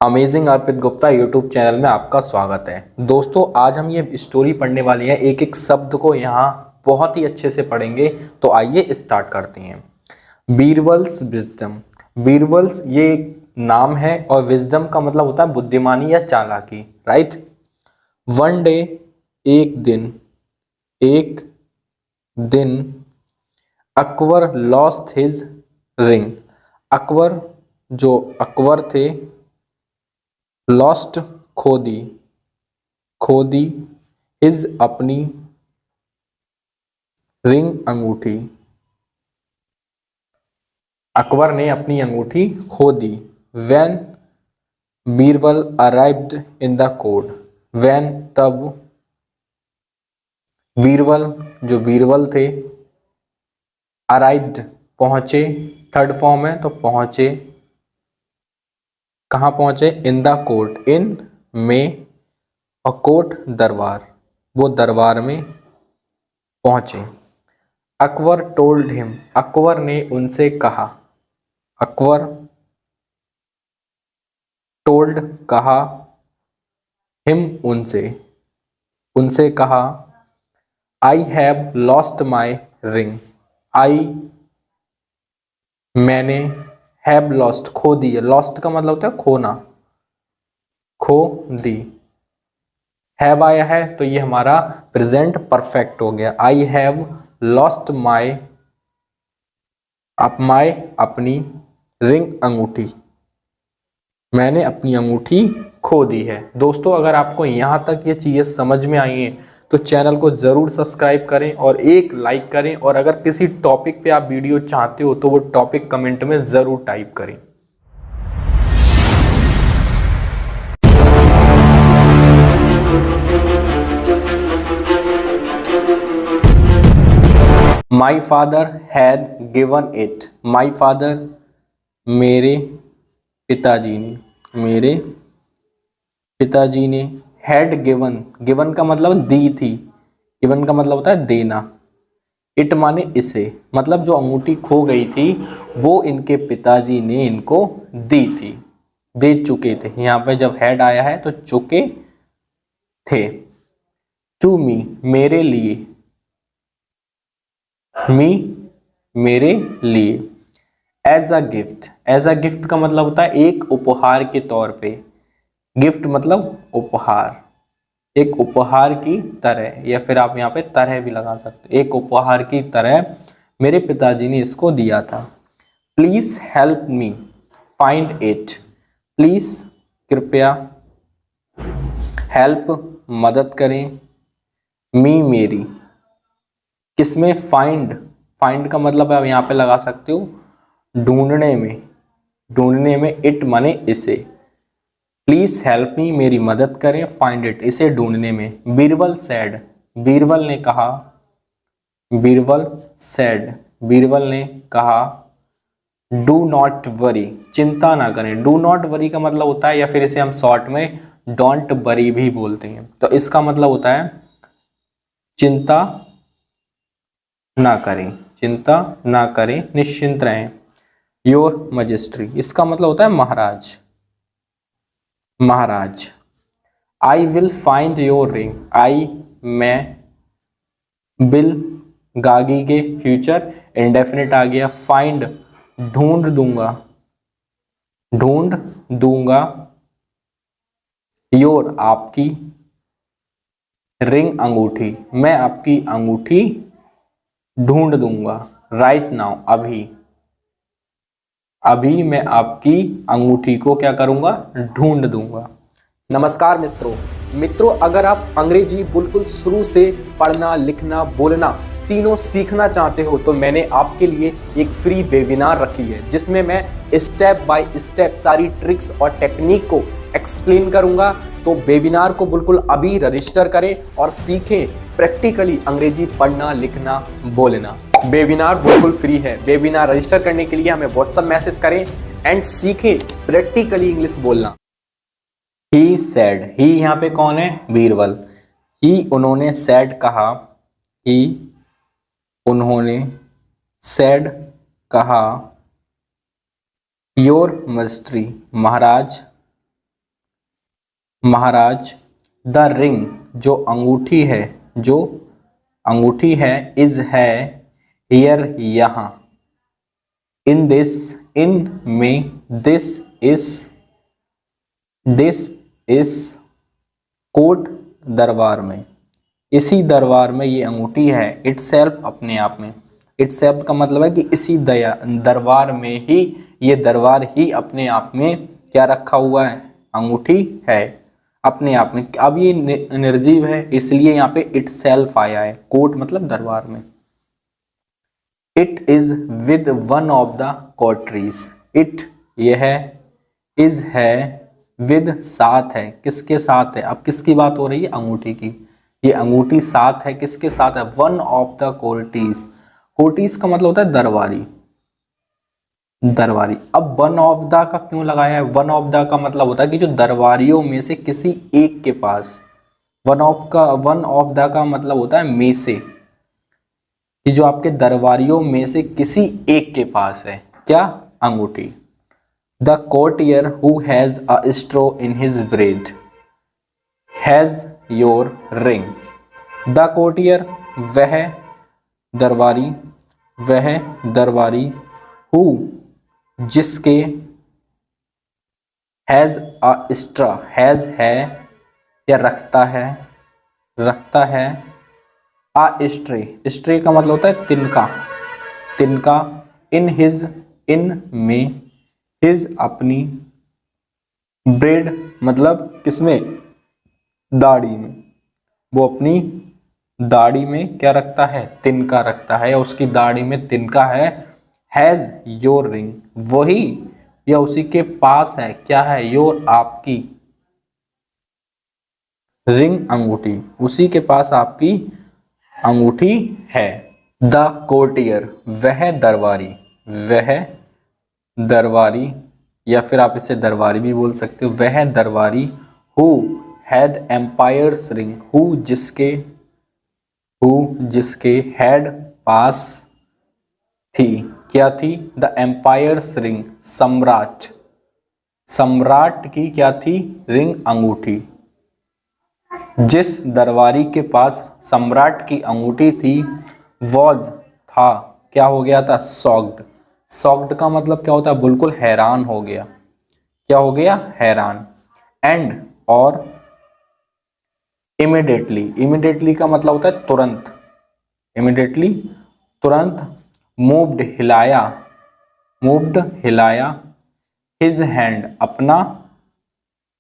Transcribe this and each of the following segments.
Amazing अर्पित Gupta YouTube channel में आपका स्वागत है। दोस्तों, आज हम ये स्टोरी पढ़ने वाले हैं। एक एक शब्द को यहाँ बहुत ही अच्छे से पढ़ेंगे। तो आइए स्टार्ट करते हैं। बीरबल्स विजडम। बीरबल्स ये एक नाम है और विजडम का मतलब होता है बुद्धिमानी या चालाकी, राइट। वन डे, एक दिन Akbar lost his ring. Akbar जो अकबर थे, लॉस्ट खो दी हिज अपनी रिंग अंगूठी। अकबर ने अपनी अंगूठी खो दी। When Birbal arrived in the court. When तब बीरबल जो बीरबल थे, अराइव्ड पहुंचे, थर्ड फॉर्म है तो पहुंचे। कहाँ पहुंचे? इन द कोर्ट, इन में, और कोर्ट दरबार, वो दरबार में पहुंचे। Akbar told him. अकबर ने उनसे कहा। अकबर टोल्ड कहा, हिम उनसे कहा, I have lost my ring. I मैंने, हैव लॉस्ट खो दी है। लॉस्ट का मतलब होता है खोना, खो दी। हैव आया है तो ये हमारा प्रेजेंट परफेक्ट हो गया। आई हैव लॉस्ट माई अपनी रिंग अंगूठी। मैंने अपनी अंगूठी खो दी है। दोस्तों, अगर आपको यहां तक ये चीजें समझ में आई हैं तो चैनल को जरूर सब्सक्राइब करें और एक लाइक करें। और अगर किसी टॉपिक पे आप वीडियो चाहते हो तो वो टॉपिक कमेंट में जरूर टाइप करें। My father had given it. My father मेरे पिताजी ने हैड गिवन का मतलब दी थी। गिवन का मतलब होता है देना। इट माने इसे, मतलब जो अंगूठी खो गई थी वो इनके पिताजी ने इनको दी थी, दे चुके थे। यहाँ पे जब हैड आया है तो चुके थे। टू मी मेरे लिए, मेरे लिए। एज अ गिफ्ट का मतलब होता है एक उपहार के तौर पे। गिफ्ट मतलब उपहार, एक उपहार की तरह, या फिर आप यहाँ पे तरह भी लगा सकते हो। एक उपहार की तरह मेरे पिताजी ने इसको दिया था। Please help me find it. Please कृपया, हेल्प मदद करें, मी मेरी, किसमें? फाइंड का मतलब आप यहाँ पे लगा सकते हो ढूंढने में। इट माने इसे। प्लीज हेल्प मी मेरी मदद करें, फाइंड इट इसे ढूंढने में। बीरबल सैड, बीरबल ने कहा, बीरबल ने कहा, डू नॉट वरी चिंता ना करें। डू नॉट वरी का मतलब होता है, या फिर इसे हम शॉर्ट में डोंट वरी भी बोलते हैं, तो इसका मतलब होता है चिंता ना करें, निश्चिंत रहें। योर मजिस्ट्री, इसका मतलब होता है महाराज। I will find your ring. I मैं, बिल गागी के फ्यूचर इंडेफिनिट आ गया। फाइंड ढूंढ दूंगा। योर आपकी, रिंग अंगूठी मैं आपकी अंगूठी ढूंढ दूंगा। राइट नाउ अभी मैं आपकी अंगूठी को क्या करूंगा? ढूंढ दूंगा। नमस्कार मित्रों, अगर आप अंग्रेजी बिल्कुल शुरू से पढ़ना, लिखना, बोलना तीनों सीखना चाहते हो तो मैंने आपके लिए एक फ्री वेबिनार रखी है जिसमें मैं स्टेप बाय स्टेप सारी ट्रिक्स और टेक्निक को एक्सप्लेन करूंगा। तो वेबिनार को बिल्कुल अभी रजिस्टर करें और सीखें प्रैक्टिकली अंग्रेजी पढ़ना, लिखना, बोलना। वेबिनार बिल्कुल फ्री है। वेबिनार रजिस्टर करने के लिए हमें व्हाट्सएप मैसेज करें एंड सीखें प्रैक्टिकली इंग्लिश बोलना। ही सैड, ही यहाँ पे कौन है? बीरबल। ही उन्होंने सैड कहा, ही उन्होंने सैड कहा, your majesty Maharaj, Maharaj. The ring, जो अंगूठी है, जो अंगूठी है, इज है हियर, यहाँ। इन दिस, इन में, दिस इस कोर्ट, दरबार में, इसी दरबार में ये अंगूठी है। इटसेल्फ, अपने आप में। इटसेल्फ का मतलब है कि इसी दरबार में ही, ये दरबार ही अपने आप में क्या रखा हुआ है, अंगूठी है अपने आप में। अब ये निर्जीव है इसलिए यहाँ पे इटसेल्फ आया है। कोर्ट मतलब दरबार में। It is with one of the coteries. It, यह, इज है, विद, साथ है। किसके साथ है? अब किसकी बात हो रही है? अंगूठी की। ये अंगूठी साथ है, किसके साथ है? One of the courtiers. Courtiers का मतलब होता है दरबारी, दरबारी। अब वन ऑफ द का क्यों लगाया है? वन ऑफ द का मतलब होता है कि जो दरबारियों में से किसी एक के पास। वन ऑफ द का मतलब होता है में से, कि जो आपके दरबारियों में से किसी एक के पास है क्या? अंगूठी। The courtier who has a straw in his braid has your ring. The courtier, वह दरबारी, वह दरबारी, who, जिसके, has a straw, has है या रखता है, रखता है, a stray का मतलब होता है तिनका, तिनका, in his, in में, हिज, अपनी, ब्रेड मतलब किसमें? दाढ़ी में। वो अपनी दाढ़ी में क्या रखता है? तिनका रखता है, या उसकी दाढ़ी में तिनका है। हैज योर रिंग, वही या उसी के पास है क्या है? योर, आपकी, रिंग, अंगूठी, उसी के पास आपकी अंगूठी है। द कोर्टियर, वह दरबारी, वह दरबारी, या फिर आप इसे दरबारी भी बोल सकते हो। वह दरबारी, who had emperor's ring, who जिसके हैड, पास, थी, क्या थी? द एम्पायर्स रिंग, सम्राट, सम्राट की क्या थी? रिंग, अंगूठी। जिस दरबारी के पास सम्राट की अंगूठी थी, वॉज, था, क्या हो गया था? सॉक्ड। सॉक्ड का मतलब क्या होता है? बिल्कुल हैरान हो गया। क्या हो गया? हैरान। एंड, और, इमिडिएटली, इमिडिएटली का मतलब होता है तुरंत, इमिडिएटली, तुरंत, मूव्ड, हिलाया, मूव्ड, हिलाया, हिज हैंड, अपना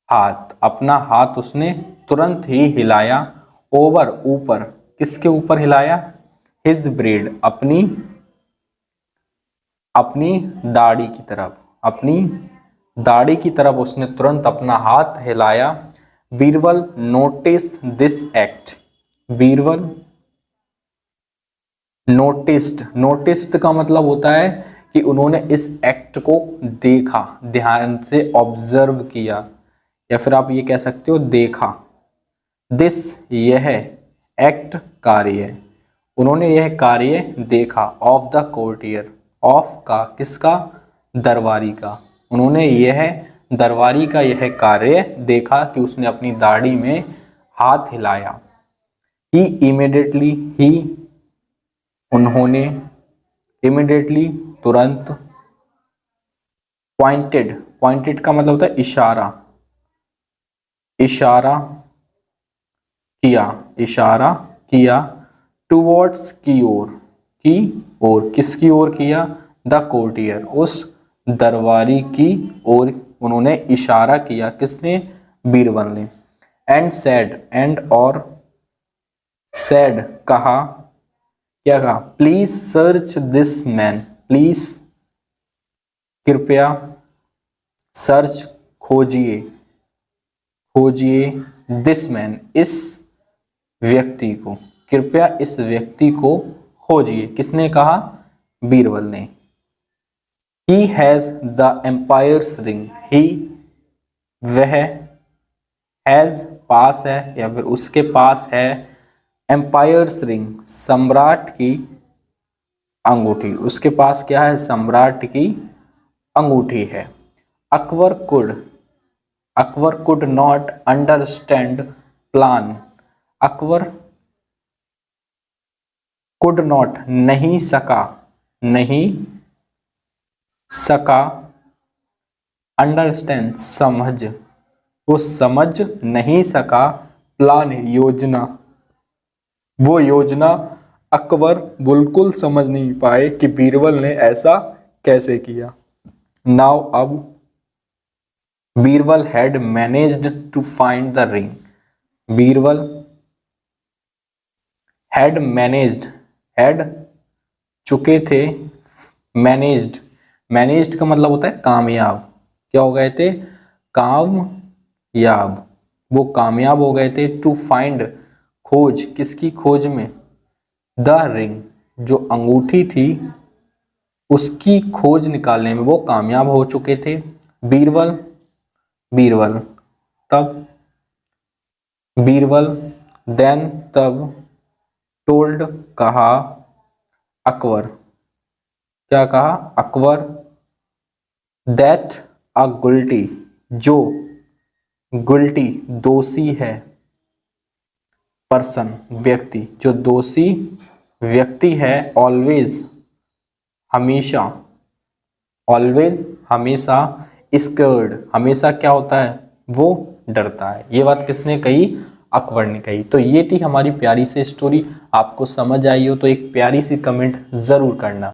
हाथ, अपना हाथ उसने तुरंत ही हिलाया, ओवर, ऊपर, किसके ऊपर हिलाया? हिज ब्रेड, अपनी दाढ़ी की तरफ, अपनी दाढ़ी की तरफ उसने तुरंत अपना हाथ हिलाया। Birbal notice this act, Birbal noticed का मतलब होता है कि उन्होंने इस एक्ट को देखा, ध्यान से ऑब्जर्व किया, या फिर आप ये कह सकते हो देखा। दिस, यह, एक्ट, कार्य, उन्होंने यह कार्य देखा। ऑफ द कोर्टियर, ऑफ का, किसका? दरबारी का। उन्होंने यह दरबारी का यह कार्य देखा कि उसने अपनी दाढ़ी में हाथ हिलाया। ही इमीडिएटली, ही, उन्होंने, इमीडिएटली, तुरंत, पॉइंटेड, पॉइंटेड का मतलब होता है इशारा, इशारा किया, इशारा किया। टूवर्ड्स, की ओर, की ओर, किसकी ओर किया? द कोर्टियर, उस दरबारी की ओर उन्होंने इशारा किया। किसने? बीरबल ने। एंड सैड, एंड और, सैड, कहा, क्या कहा? Please search this man, please, कृपया, सर्च, खोजिए, खोजिए, दिस मैन, इस व्यक्ति को, कृपया इस व्यक्ति को खोजिए। किसने कहा? बीरबल ने। He has the empire's ring, he, वह, has, पास है या फिर उसके पास है, एम्पायर्स रिंग, सम्राट की अंगूठी, उसके पास क्या है? सम्राट की अंगूठी है। Akbar could, Akbar could not understand plan. Akbar could not नहीं सका अंडरस्टैंड समझ, वो समझ नहीं सका प्लान योजना, वो योजना अकबर बिल्कुल समझ नहीं पाए कि बीरबल ने ऐसा कैसे किया। नाउ अब Birbal had managed to find the ring. Birbal had managed, had चुके थे, मैनेज्ड का मतलब होता है कामयाब, क्या हो गए थे, कामयाब, वो कामयाब हो गए थे। टू फाइंड खोज, किसकी खोज में, द रिंग, जो अंगूठी थी उसकी खोज निकालने में वो कामयाब हो चुके थे। बीरबल तब टोल्ड कहा, अकबर, क्या कहा, अकबर, दैट अ गुल्टी, जो गुल्टी दोषी है, पर्सन व्यक्ति, जो दोषी व्यक्ति है, ऑलवेज हमेशा स्कर्ड, हमेशा क्या होता है, वो डरता है। ये बात किसने कही, अकबर ने कही। तो ये थी हमारी प्यारी सी स्टोरी। आपको समझ आई हो तो एक प्यारी सी कमेंट जरूर करना।